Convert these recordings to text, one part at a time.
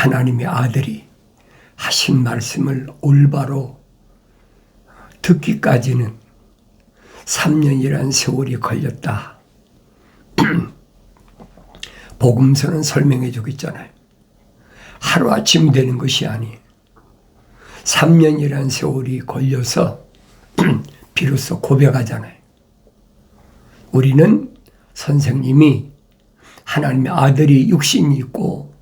하나님의 아들이 하신 말씀을 올바로 듣기까지는 3년이라는 세월이 걸렸다. 복음서는 설명해 주고 있잖아요. 하루아침 되는 것이 아니에요. 3년이라는 세월이 걸려서 비로소 고백하잖아요. 우리는 선생님이 하나님의 아들이 육신이 있고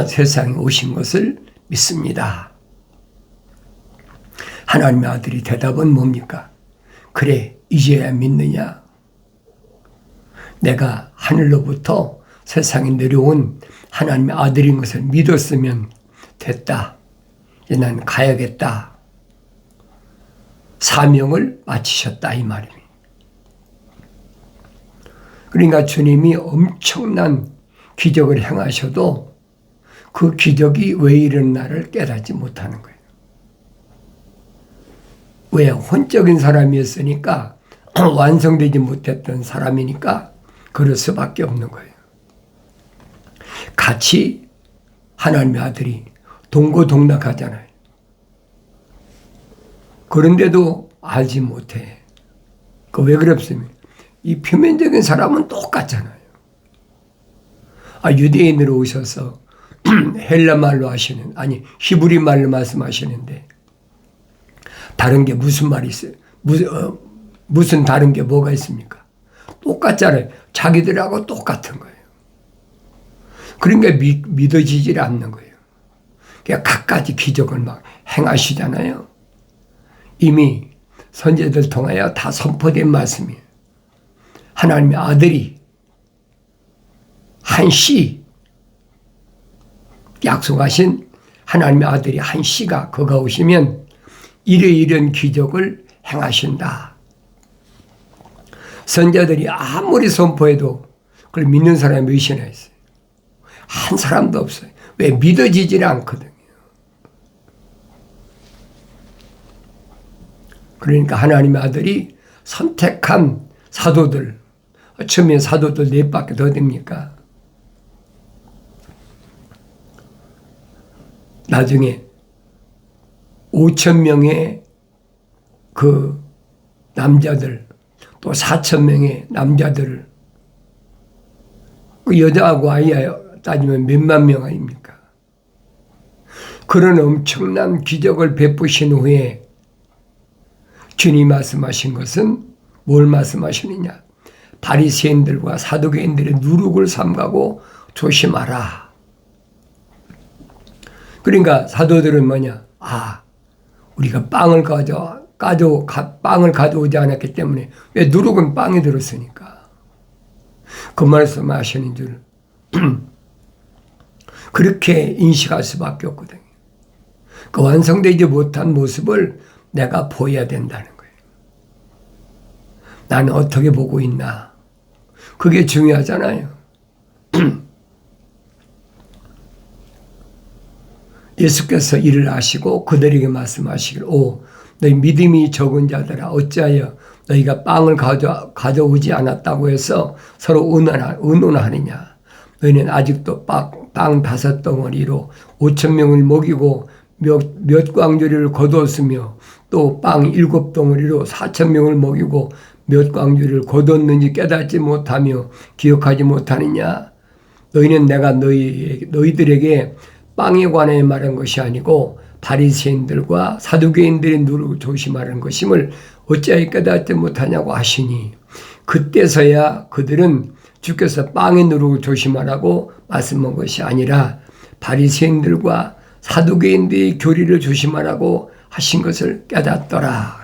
세상에 오신 것을 믿습니다. 하나님의 아들이 대답은 뭡니까? 그래, 이제야 믿느냐? 내가 하늘로부터 세상에 내려온 하나님의 아들인 것을 믿었으면 됐다. 이제 난 가야겠다. 사명을 마치셨다 이 말입니다. 그러니까 주님이 엄청난 기적을 행하셔도 그 기적이 왜 일어나를 깨닫지 못하는 거예요. 왜? 혼적인 사람이었으니까 완성되지 못했던 사람이니까 그럴 수밖에 없는 거예요. 같이 하나님의 아들이 동고동락하잖아요. 그런데도 알지 못해. 그 왜 그랬습니까? 이 표면적인 사람은 똑같잖아요. 유대인으로 오셔서 헬라 말로 하시는, 아니 히브리 말로 말씀하시는데 다른 게 무슨 말이 있어요? 무슨 다른 게 뭐가 있습니까? 똑같잖아요. 자기들하고 똑같은 거예요. 그러니까 믿어지질 않는 거예요. 그냥 갖가지 기적을 막 행하시잖아요. 이미 선지자들 통하여 다 선포된 말씀이에요. 하나님의 아들이 한 씨, 약속하신 하나님의 아들이 한 씨가 그가 오시면 이런 기적을 행하신다. 선지자들이 아무리 선포해도 그걸 믿는 사람이 몇이나 있어요? 한 사람도 없어요. 왜? 믿어지질 않거든요. 그러니까 하나님의 아들이 선택한 사도들, 처음에 사도들 4밖에 더 됩니까? 나중에 5,000명의 그 남자들, 또 4,000명의 남자들을, 그 여자하고 아이 따지면 몇만 명 아닙니까? 그런 엄청난 기적을 베푸신 후에 주님 말씀하신 것은 뭘 말씀하시느냐? 바리새인들과 사두개인들의 누룩을 삼가고 조심하라. 그러니까 사도들은 뭐냐? 우리가 빵을 가져오지 않았기 때문에, 왜? 누룩은 빵에 들었으니까. 그 말씀하시는 줄 그렇게 인식할 수밖에 없거든요. 그 완성되지 못한 모습을 내가 보여야 된다는 거예요. 나는 어떻게 보고 있나? 그게 중요하잖아요. 예수께서 이를 아시고 그들에게 말씀하시길, 너희 믿음이 적은 자들아, 어찌하여 너희가 빵을 가져오지 않았다고 해서 서로 의논하느냐? 너희는 아직도 빵 5덩어리로 5,000명을 먹이고 몇 광주리를 거두었으며 또 빵 7덩어리로 4,000명을 먹이고 몇 광주리를 거두었는지 깨닫지 못하며 기억하지 못하느냐? 너희는 내가 너희들에게 빵에 관해 말한 것이 아니고 바리새인들과 사두개인들의 누룩을 조심하라는 것임을 어찌하여 깨닫지 못하냐고 하시니, 그때서야 그들은 주께서 빵의 누룩을 조심하라고 말씀한 것이 아니라 바리새인들과 사두개인들의 교리를 조심하라고 하신 것을 깨닫더라.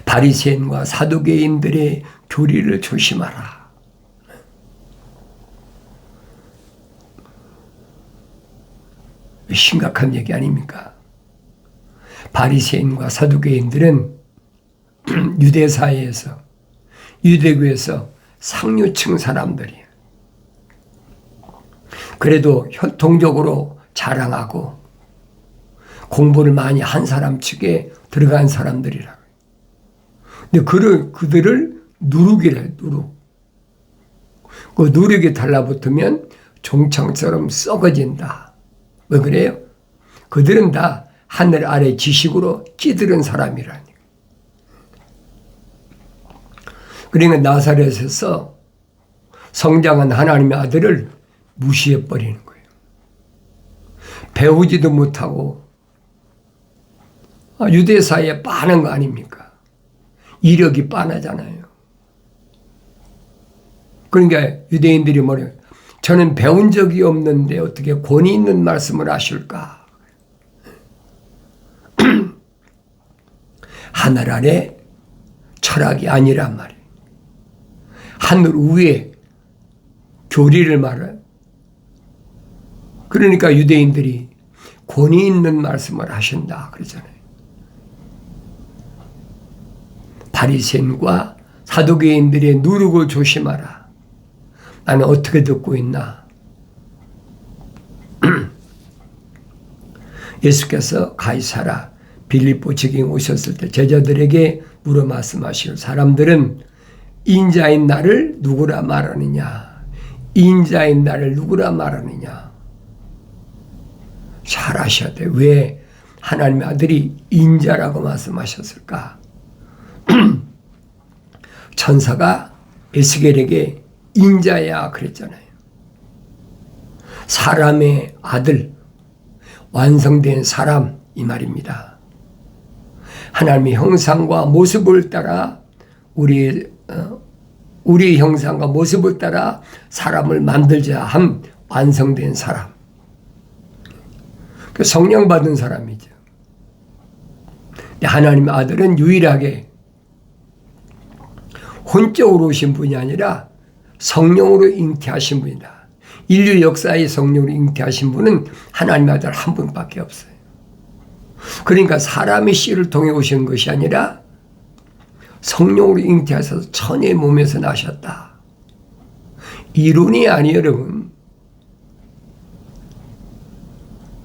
바리새인과 사두개인들의 교리를 조심하라. 심각한 얘기 아닙니까? 바리새인과 사두개인들은 유대사회에서, 유대교에서 상류층 사람들이에요. 그래도 혈통적으로 자랑하고 공부를 많이 한 사람 측에 들어간 사람들이라고. 근데 그들을 누룩이래, 누룩. 그 누룩이 달라붙으면 종창처럼 썩어진다. 왜 그래요? 그들은 다 하늘 아래 지식으로 찌들은 사람이라니. 그러니까 나사렛에서 성장한 하나님의 아들을 무시해버리는 거예요. 배우지도 못하고 유대사에 빠는 거 아닙니까? 이력이 빠나잖아요. 그러니까 유대인들이 뭐래요? 저는 배운 적이 없는데 어떻게 권위 있는 말씀을 하실까? 하늘 아래 철학이 아니란 말이에요. 하늘 위에 교리를 말해요. 그러니까 유대인들이 권위 있는 말씀을 하신다 그러잖아요. 바리새인과 사두개인들의 누룩을 조심하라. 나는 어떻게 듣고 있나? 예수께서 가이사라 빌립보 지경에 오셨을 때 제자들에게 물어 말씀하시오. 사람들은 인자인 나를 누구라 말하느냐? 인자인 나를 누구라 말하느냐? 잘 아셔야 돼. 왜 하나님의 아들이 인자라고 말씀하셨을까? 천사가 에스겔에게 인자야 그랬잖아요. 사람의 아들, 완성된 사람 이 말입니다. 하나님의 형상과 모습을 따라 우리의 형상과 모습을 따라 사람을 만들자 한 완성된 사람. 그 성령 받은 사람이죠. 하나님의 아들은 유일하게 혼적으로 오신 분이 아니라 성령으로 잉태하신 분이다. 인류 역사의 성령으로 잉태하신 분은 하나님의 아들 한 분밖에 없어요. 그러니까 사람의 씨를 통해 오신 것이 아니라 성령으로 잉태하셔서 천의 몸에서 나셨다. 이론이 아니에요, 여러분.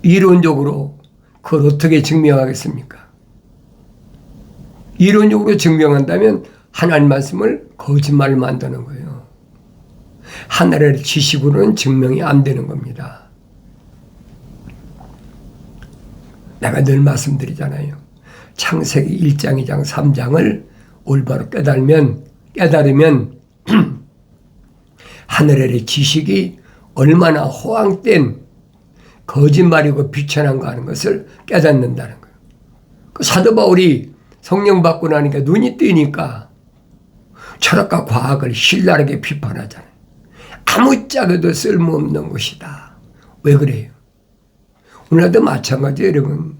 이론적으로 그걸 어떻게 증명하겠습니까? 이론적으로 증명한다면 하나님 말씀을 거짓말을 만드는 거예요. 하늘의 지식으로는 증명이 안 되는 겁니다. 내가 늘 말씀드리잖아요. 창세기 1장, 2장, 3장을 올바로 깨달으면 하늘의 지식이 얼마나 호황된 거짓말이고 비천한가 하는 것을 깨닫는다는 거예요. 그 사도 바울이 성령 받고 나니까 눈이 뜨니까 철학과 과학을 신랄하게 비판하잖아요. 아무짝에도 쓸모없는 것이다. 왜 그래요? 오늘도 마찬가지예요, 여러분.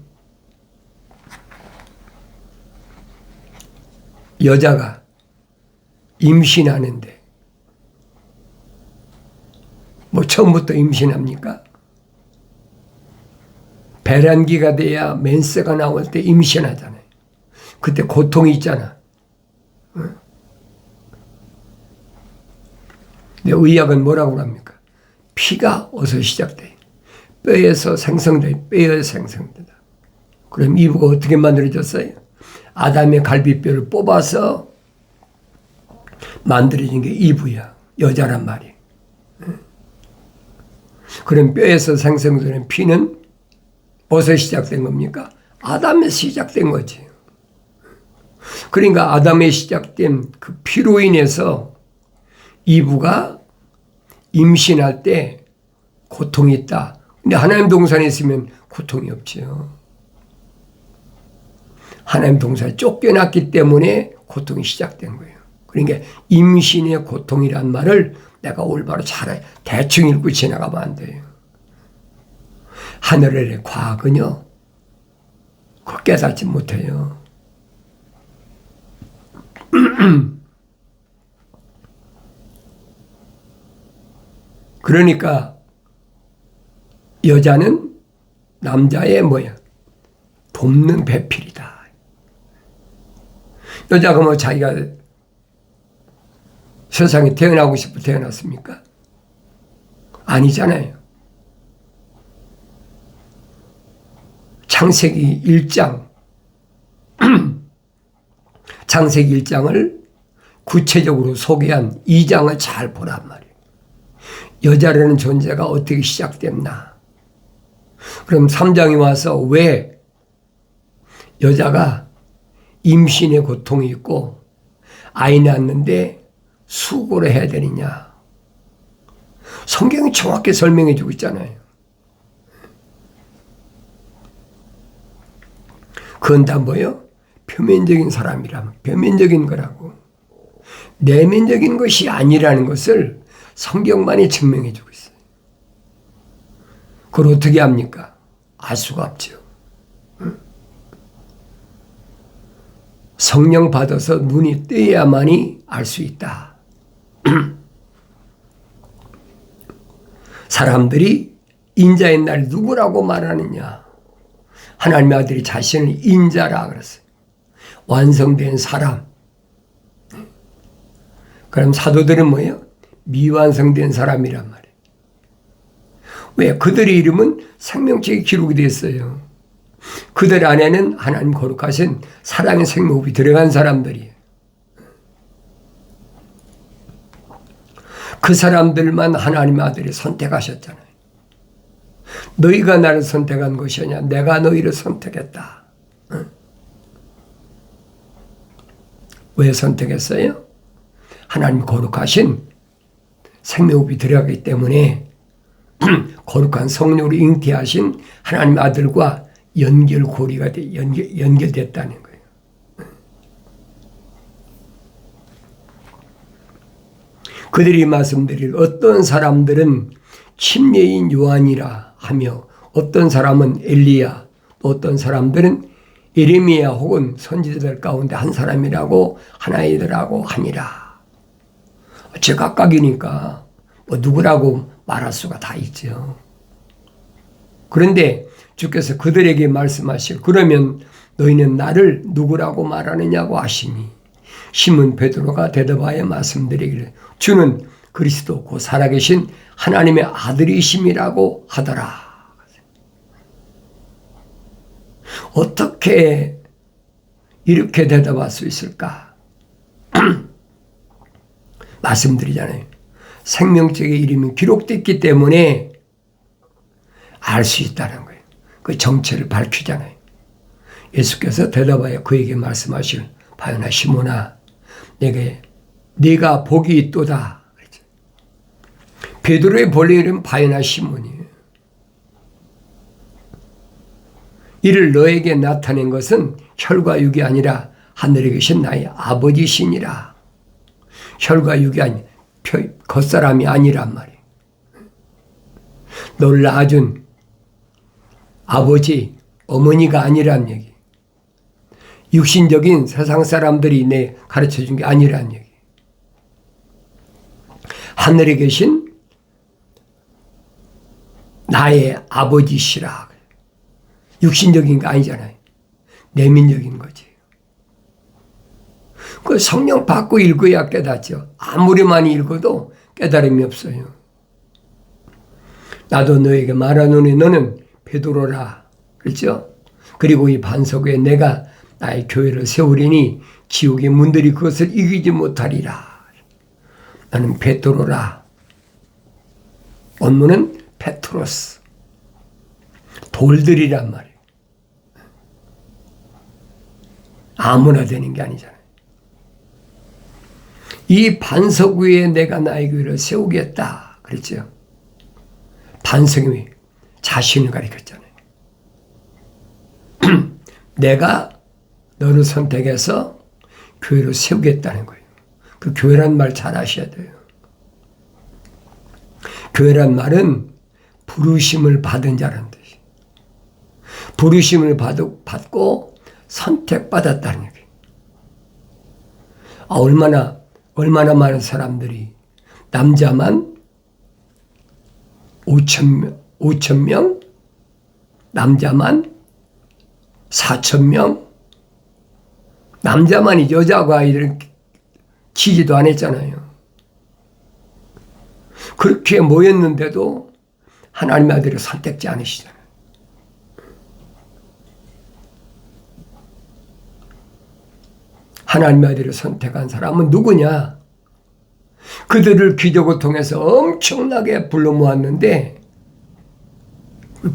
여자가 임신하는데 뭐 처음부터 임신합니까? 배란기가 돼야 맨세가 나올 때 임신하잖아요. 그때 고통이 있잖아. 근데 의학은 뭐라고 합니까? 피가 어디서 시작돼? 뼈에서 생성돼. 뼈에서 생성된다. 그럼 이브가 어떻게 만들어졌어요? 아담의 갈비뼈를 뽑아서 만들어진 게 이브야. 여자란 말이에요. 그럼 뼈에서 생성되는 피는 어디서 시작된 겁니까? 아담에서 시작된 거지. 그러니까 아담에 시작된 그 피로 인해서 이브가 임신할 때 고통이 있다. 근데 하나님 동산에 있으면 고통이 없지요. 하나님 동산에 쫓겨났기 때문에 고통이 시작된 거예요. 그러니까 임신의 고통이란 말을 내가 올바로 잘 대충 읽고 지나가면 안 돼요. 하늘의 과학은요, 그거 깨닫지 못해요. 그러니까 여자는 남자의 뭐야? 돕는 배필이다. 여자가 뭐 자기가 세상에 태어나고 싶어 태어났습니까? 아니잖아요. 창세기 1장 창세기 1장을 구체적으로 소개한 2장을 잘 보란 말이에요. 여자라는 존재가 어떻게 시작됐나? 그럼 3장에 와서 왜 여자가 임신의 고통이 있고 아이 낳는데 수고를 해야 되느냐? 성경이 정확히 설명해 주고 있잖아요. 그건 다 뭐요? 표면적인 사람이라면 표면적인 거라고. 내면적인 것이 아니라는 것을 성경만이 증명해 주고 있어요. 그걸 어떻게 합니까? 알 수가 없죠. 성령 받아서 눈이 뜨야만이 알 수 있다. 사람들이 인자의 날 누구라고 말하느냐? 하나님의 아들이 자신을 인자라 그랬어요. 완성된 사람. 그럼 사도들은 뭐예요? 미완성된 사람이란 말이에요. 왜? 그들의 이름은 생명책에 기록이 되어 있어요. 그들 안에는 하나님 거룩하신 사랑의 생명이 들어간 사람들이에요. 그 사람들만 하나님의 아들이 선택하셨잖아요. 너희가 나를 선택한 것이 아니야. 내가 너희를 선택했다. 왜 선택했어요? 하나님 거룩하신 생명이 들어가기 때문에 거룩한 성령으로 잉태하신 하나님의 아들과 연결고리가 연결됐다는 거예요. 그들이 말씀드릴 어떤 사람들은 침례인 요한이라 하며 어떤 사람은 엘리야, 또 어떤 사람들은 예레미야 혹은 선지자들 가운데 한 사람이라고 하나이더라고 하니라. 제각각이니까 뭐 누구라고 말할 수가 다 있죠. 그런데 주께서 그들에게 말씀하시고 그러면 너희는 나를 누구라고 말하느냐고 하시니 시몬 베드로가 대답하여 말씀드리기를 주는 그리스도 곧 살아계신 하나님의 아들이심이라고 하더라. 어떻게 이렇게 대답할 수 있을까? 말씀드리잖아요. 생명책의 이름이 기록됐기 때문에 알 수 있다는 거예요. 그 정체를 밝히잖아요. 예수께서 대답하여 그에게 말씀하실 바요나 시몬아 네가 복이 있도다. 베드로의 본래 이름 바요나 시몬이에요. 이를 너에게 나타낸 것은 혈과 육이 아니라 하늘에 계신 나의 아버지시니라. 혈과 육이 아니 겉사람이 아니란 말이에요. 너를 낳아준 아버지, 어머니가 아니란 얘기. 육신적인 세상 사람들이 내 가르쳐준 게 아니란 얘기. 하늘에 계신 나의 아버지시라. 육신적인 거 아니잖아요. 내면적인 거지. 그 성령 받고 읽어야 깨닫죠. 아무리 많이 읽어도 깨달음이 없어요. 나도 너에게 말하노니 너는 베드로라. 그렇죠? 그리고 이 반석 위에 내가 나의 교회를 세우리니 지옥의 문들이 그것을 이기지 못하리라. 나는 베드로라. 원문은 페트로스. 돌들이란 말이에요. 아무나 되는 게 아니잖아요. 이 반석 위에 내가 나의 교회를 세우겠다. 그랬죠. 반석이 자신을 가리켰잖아요. 내가 너를 선택해서 교회를 세우겠다는 거예요. 그 교회란 말 잘 아셔야 돼요. 교회란 말은 부르심을 받은 자라는 뜻이에요. 부르심을 받고 선택받았다는 얘기예요. 얼마나 많은 사람들이 남자만 5,000명, 남자만 4,000명, 남자만이 여자가 아이들은 치지도 안 했잖아요. 그렇게 모였는데도 하나님의 아들을 선택지 않으시잖아요. 하나님의 아들을 선택한 사람은 누구냐? 그들을 기적을 통해서 엄청나게 불러 모았는데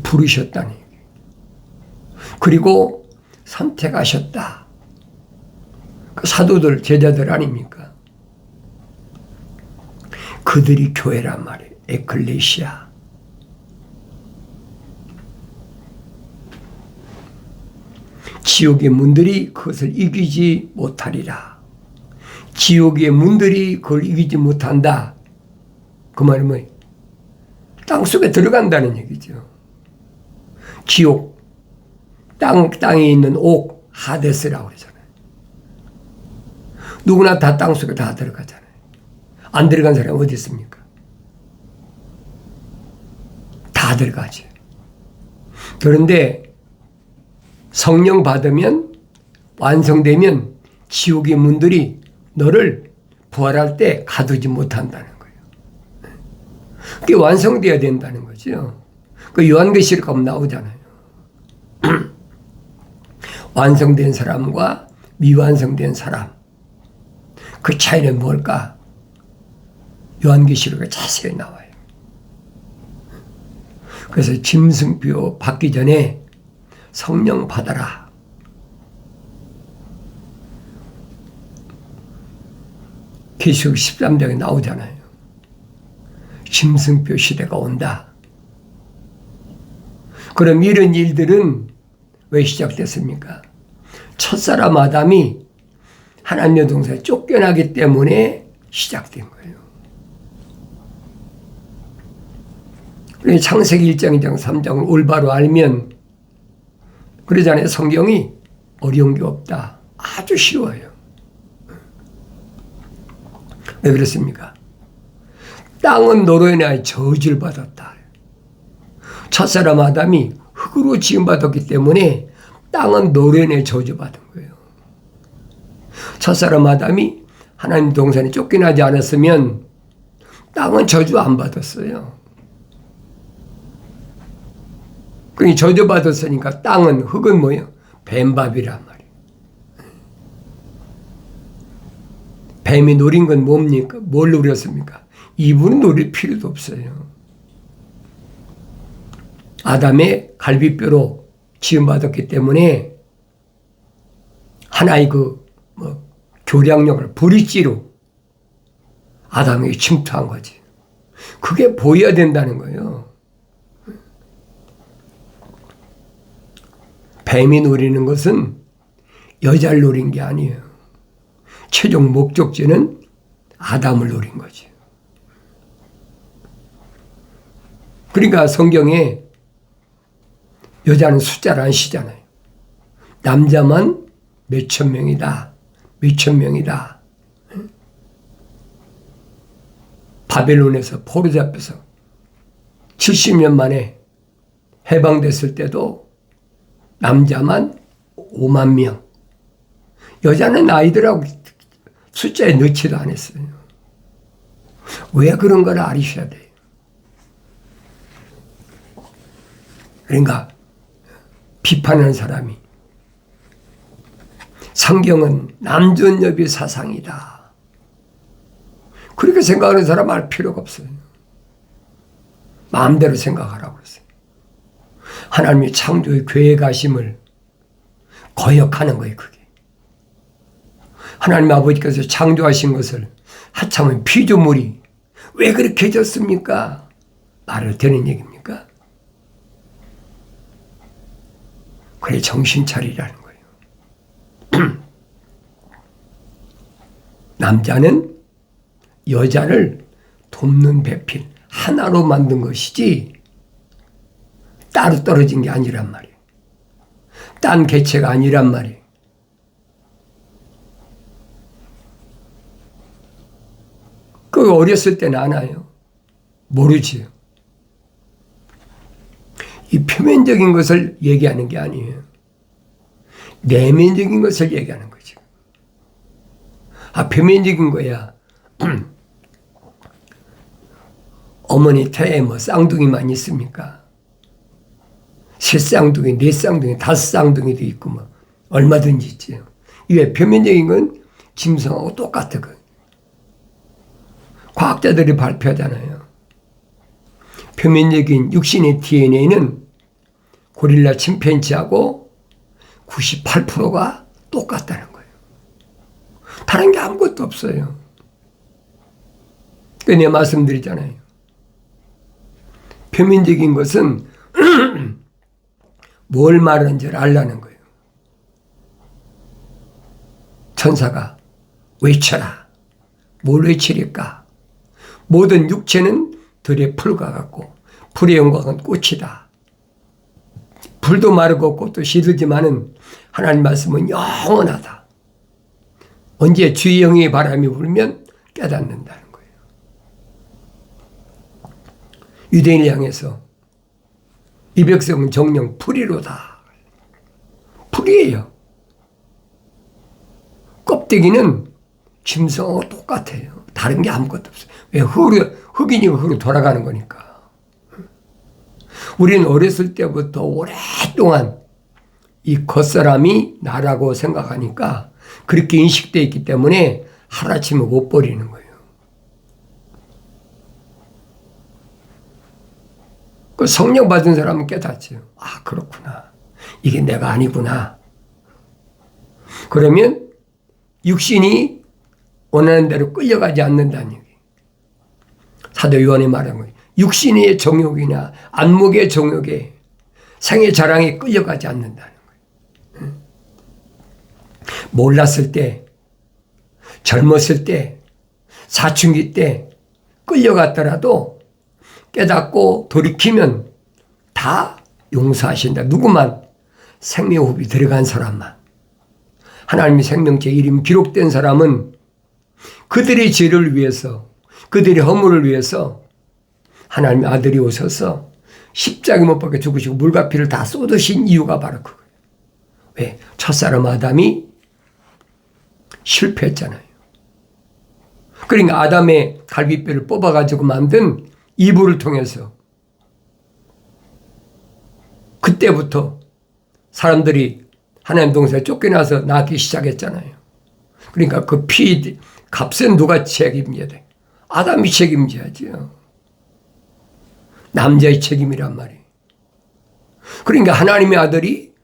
부르셨다니. 그리고 선택하셨다. 그 사도들, 제자들 아닙니까? 그들이 교회란 말이에요. 에클레시아. 지옥의 문들이 그것을 이기지 못하리라. 지옥의 문들이 그걸 이기지 못한다. 그 말은 뭐예요? 땅속에 들어간다는 얘기죠. 지옥, 땅에 있는 옥, 하데스라고 그러잖아요. 누구나 다 땅속에 다 들어가잖아요. 안 들어간 사람이 어디 있습니까? 다 들어가죠. 그런데 성령 받으면, 완성되면 지옥의 문들이 너를 부활할 때 가두지 못한다는 거예요. 그게 완성되어야 된다는 거죠. 그 요한계시록 가면 나오잖아요. 완성된 사람과 미완성된 사람. 그 차이는 뭘까? 요한계시록에 자세히 나와요. 그래서 짐승표 받기 전에 성령 받아라. 계시록 13장에 나오잖아요. 짐승표 시대가 온다. 그럼 이런 일들은 왜 시작됐습니까? 첫사람 아담이 하나님의 동산에 쫓겨나기 때문에 시작된 거예요. 창세기 1장, 2장, 3장을 올바로 알면 그러잖아요. 성경이 어려운 게 없다. 아주 쉬워요. 왜 그렇습니까? 땅은 너로 인하여 저주를 받았다. 첫사람 아담이 흙으로 지음받았기 때문에 땅은 너로 인하여 저주받은 거예요. 첫사람 아담이 하나님 동산에 쫓겨나지 않았으면 땅은 저주 안 받았어요. 그러니 저주받았으니까 땅은, 흙은 뭐예요? 뱀밥이란 말이에요. 뱀이 노린 건 뭡니까? 뭘 노렸습니까? 이분은 노릴 필요도 없어요. 아담의 갈비뼈로 지음받았기 때문에 하나의 교량력을 브릿지로 아담에게 침투한 거지. 그게 보여야 된다는 거예요. 뱀이 노리는 것은 여자를 노린 게 아니에요. 최종 목적지는 아담을 노린 거지. 그러니까 성경에 여자는 숫자를 안 쓰잖아요. 남자만 몇천 명이다. 몇천 명이다. 바벨론에서 포로 잡혀서 70년 만에 해방됐을 때도 남자만 5만 명. 여자는 아이들하고 숫자에 넣지도 않았어요. 왜 그런 걸 알으셔야 돼요. 그러니까 비판하는 사람이 성경은 남존여비 사상이다. 그렇게 생각하는 사람 알 필요가 없어요. 마음대로 생각하라고 그랬어요. 하나님이 창조의 계획하심을 거역하는 거예요, 그게. 하나님 아버지께서 창조하신 것을 하찮은 피조물이 왜 그렇게 해졌습니까? 말을 되는 얘기입니까? 그래, 정신 차리라는 거예요. 남자는 여자를 돕는 배필 하나로 만든 것이지 따로 떨어진 게 아니란 말이에요. 딴 개체가 아니란 말이에요. 그 어렸을 때는 아나요? 모르지요. 이 표면적인 것을 얘기하는 게 아니에요. 내면적인 것을 얘기하는 거죠. 표면적인 거야. 어머니 태에 쌍둥이만 있습니까? 세 쌍둥이, 네 쌍둥이, 다섯 쌍둥이도 있고 얼마든지 있지요. 이게 표면적인 건 짐승하고 똑같은 거예요. 과학자들이 발표하잖아요. 표면적인 육신의 DNA는 고릴라 침팬지하고 98%가 똑같다는 거예요. 다른 게 아무것도 없어요. 내가 말씀드리잖아요. 표면적인 것은 뭘 말하는지를 알라는 거예요. 천사가 외쳐라. 뭘 외치릴까? 모든 육체는 들의 풀과 같고 풀의 영광은 꽃이다. 풀도 마르고 꽃도 시들지만은 하나님 말씀은 영원하다. 언제 주의 영의 바람이 불면 깨닫는다는 거예요. 유대인을 향해서 이 백성은 정령 풀이로다. 풀이에요. 껍데기는 짐승하고 똑같아요. 다른 게 아무것도 없어요. 왜? 흙이니까 흙으로 돌아가는 거니까. 우리는 어렸을 때부터 오랫동안 이 겉사람이 나라고 생각하니까 그렇게 인식되어 있기 때문에 하루아침에 못 버리는 거예요. 그 성령 받은 사람은 깨닫죠. 아, 그렇구나. 이게 내가 아니구나. 그러면 육신이 원하는 대로 끌려가지 않는다는 얘기. 사도 요한이 말한 거예요. 육신의 정욕이나 안목의 정욕에 생의 자랑에 끌려가지 않는다는 거예요. 몰랐을 때, 젊었을 때, 사춘기 때 끌려갔더라도 깨닫고 돌이키면 다 용서하신다. 누구만? 생명호흡이 들어간 사람만. 하나님의 생명체 이름이 기록된 사람은 그들의 죄를 위해서, 그들의 허물을 위해서 하나님의 아들이 오셔서 십자가에 못 박혀 죽으시고 물과 피를 다 쏟으신 이유가 바로 그거예요. 왜? 첫사람 아담이 실패했잖아요. 그러니까 아담의 갈비뼈를 뽑아가지고 만든 이불을 통해서 그때부터 사람들이 하나님 동산에 쫓겨나서 나기 시작했잖아요. 그러니까 그 피 값은 누가 책임져야 돼? 아담이 책임져야죠. 남자의 책임이란 말이에요. 그러니까 하나님의 아들이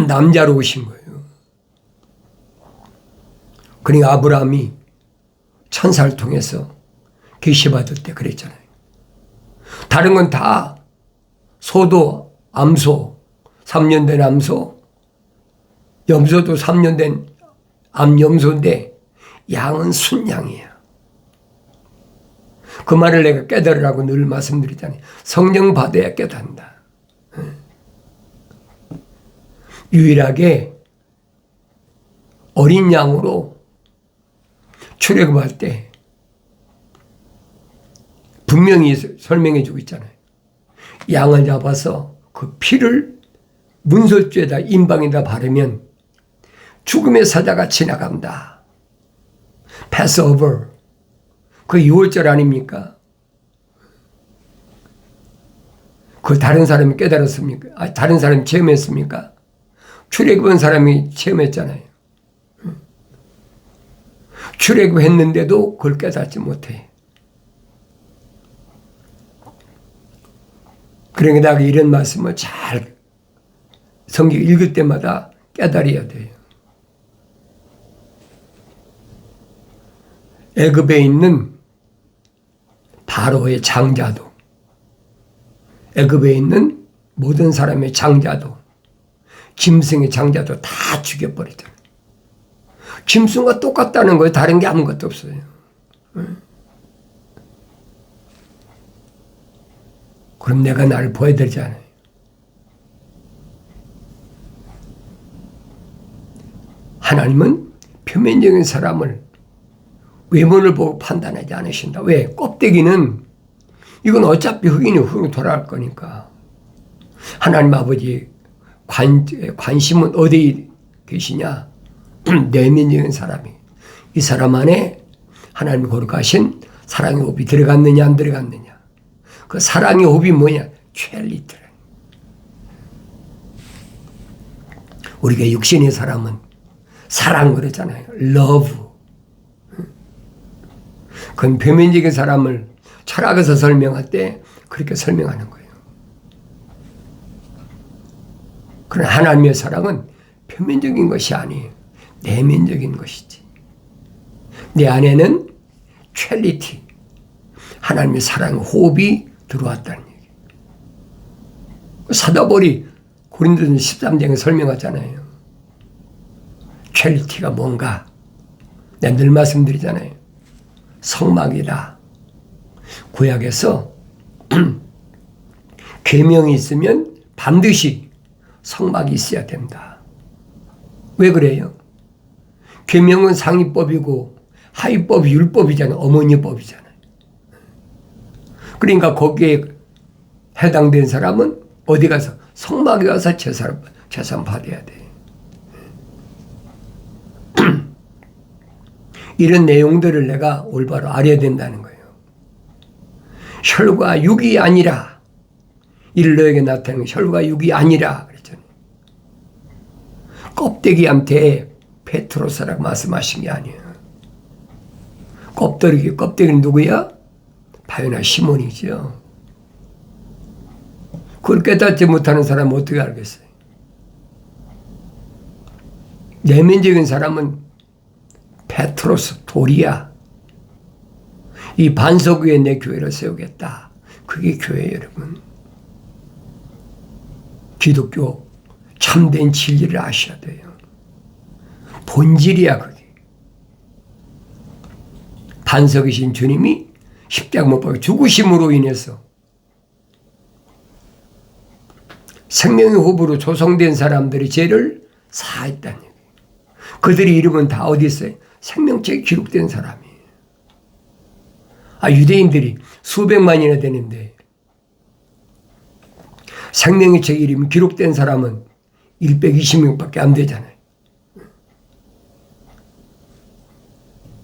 남자로 오신 거예요. 그러니까 아브라함이 천사를 통해서 계시받을 때 그랬잖아요. 다른 건 다 소도 암소, 3년 된 암소, 염소도 3년 된 암염소인데 양은 순양이에요. 그 말을 내가 깨달으라고 늘 말씀드리잖아요. 성령 받아야 깨닫는다. 유일하게 어린 양으로 출애굽할 때 분명히 설명해 주고 있잖아요. 양을 잡아서 그 피를 문설주에다 임방에다 바르면 죽음의 사자가 지나간다. 패스오버. 그 6월절 아닙니까? 그 다른 사람이 깨달았습니까? 아, 다른 사람이 체험했습니까? 출애굽한 사람이 체험했잖아요. 출애굽했는데도 그걸 깨닫지 못해. 그러니까 내가 이런 말씀을 잘 성경 읽을 때마다 깨달아야 돼요. 애굽에 있는 바로의 장자도, 애굽에 있는 모든 사람의 장자도, 짐승의 장자도 다 죽여버리잖아요. 짐승과 똑같다는 거예요. 다른 게 아무것도 없어요. 그럼 내가 나를 보여드리잖아요. 하나님은 표면적인 사람을 외모를 보고 판단하지 않으신다. 왜? 껍데기는 이건 어차피 흙이니 흙으로 돌아갈 거니까. 하나님 아버지 관심은 어디에 계시냐? 내면적인 사람이. 이 사람 안에 하나님이 거룩하신 사랑의 호흡이 들어갔느냐 안 들어갔느냐. 그 사랑의 호흡이 뭐냐? 첼리트. 우리가 육신의 사람은 사랑 그러잖아요. 러브. 그건 표면적인 사람을 철학에서 설명할 때 그렇게 설명하는 거예요. 그러나 하나님의 사랑은 표면적인 것이 아니에요. 내면적인 것이지. 내 안에는 퀄리티, 하나님의 사랑, 호흡이 들어왔다는 얘기예요. 사도 바울이 고린도전서 13장에 설명하잖아요. 퀄리티가 뭔가? 내가 늘 말씀드리잖아요. 성막이다. 구약에서 계명이 있으면 반드시 성막이 있어야 된다. 왜 그래요? 계명은 상위법이고 하위법이 율법이잖아요. 어머니법이잖아요. 그러니까 거기에 해당된 사람은 어디 가서 성막에 가서 제사 받아야 돼. 이런 내용들을 내가 올바로 알아야 된다는 거예요. 혈과 육이 아니라, 이를 너에게 나타내는 혈과 육이 아니라 그랬잖아요. 껍데기한테 페트로스라고 말씀하신 게 아니에요. 껍데기는 누구야? 바요나 시몬이죠. 그걸 깨닫지 못하는 사람은 어떻게 알겠어요? 내면적인 사람은 페트로스, 돌이야. 이 반석 위에 내 교회를 세우겠다. 그게 교회예요, 여러분. 기독교 참된 진리를 아셔야 돼요. 본질이야, 그게. 반석이신 주님이 십자가 못 박혀 죽으심으로 인해서 생명의 호흡으로 조성된 사람들이 죄를 사했다는 얘기예요. 그들의 이름은 다 어디 있어요? 생명책에 기록된 사람이에요. 유대인들이 수백만이나 되는데 생명의 책 이름이 기록된 사람은 120명밖에 안 되잖아요.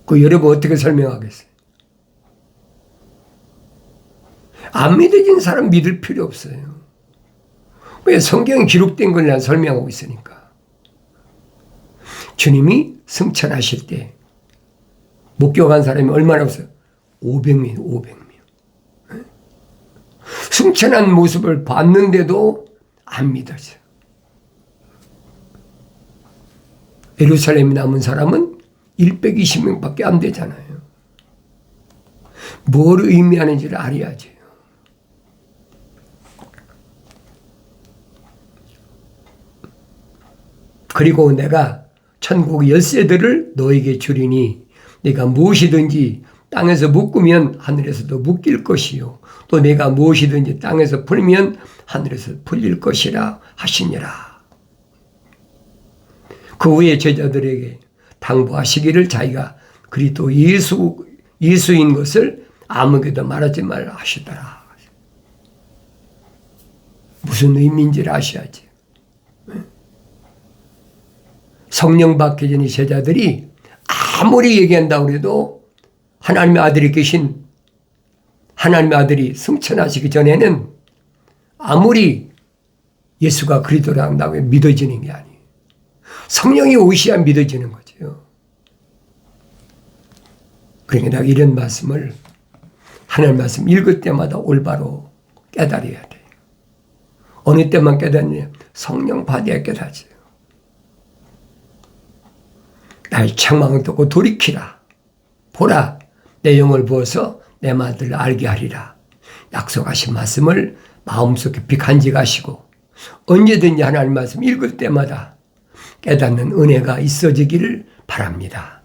그 여러분 어떻게 설명하겠어요? 안 믿어진 사람 믿을 필요 없어요. 왜? 성경에 기록된 걸 난 설명하고 있으니까. 주님이 승천하실 때 목격한 사람이 얼마나 없어요? 500명, 500명. 승천한 모습을 봤는데도 안 믿어져요. 예루살렘에 남은 사람은 120명밖에 안 되잖아요. 뭘 의미하는지를 알아야지. 그리고 내가 천국 열쇠들을 너에게 주리니 네가 무엇이든지 땅에서 묶으면 하늘에서도 묶일 것이요 또 내가 무엇이든지 땅에서 풀면 하늘에서 풀릴 것이라 하시니라. 그 후에 제자들에게 당부하시기를 자기가 그리스도 예수인 것을 아무에게도 말하지 말라 하시더라. 무슨 의미인지를 아셔야지. 성령 받기 전에 제자들이 아무리 얘기한다고 해도 하나님의 아들이 계신 하나님의 아들이 승천하시기 전에는 아무리 예수가 그리스도라 한다고 믿어지는 게 아니에요. 성령이 오셔야 믿어지는 거죠. 그러니까 내가 이런 말씀을 하나님 말씀 읽을 때마다 올바로 깨달아야 돼요. 어느 때만 깨닫냐? 성령 받아야 깨닫죠. 나의 책망을 듣고 돌이키라. 보라, 내 영을 부어서 내 말들을 알게 하리라. 약속하신 말씀을 마음속 깊이 간직하시고 언제든지 하나님 말씀 읽을 때마다 깨닫는 은혜가 있어지기를 바랍니다.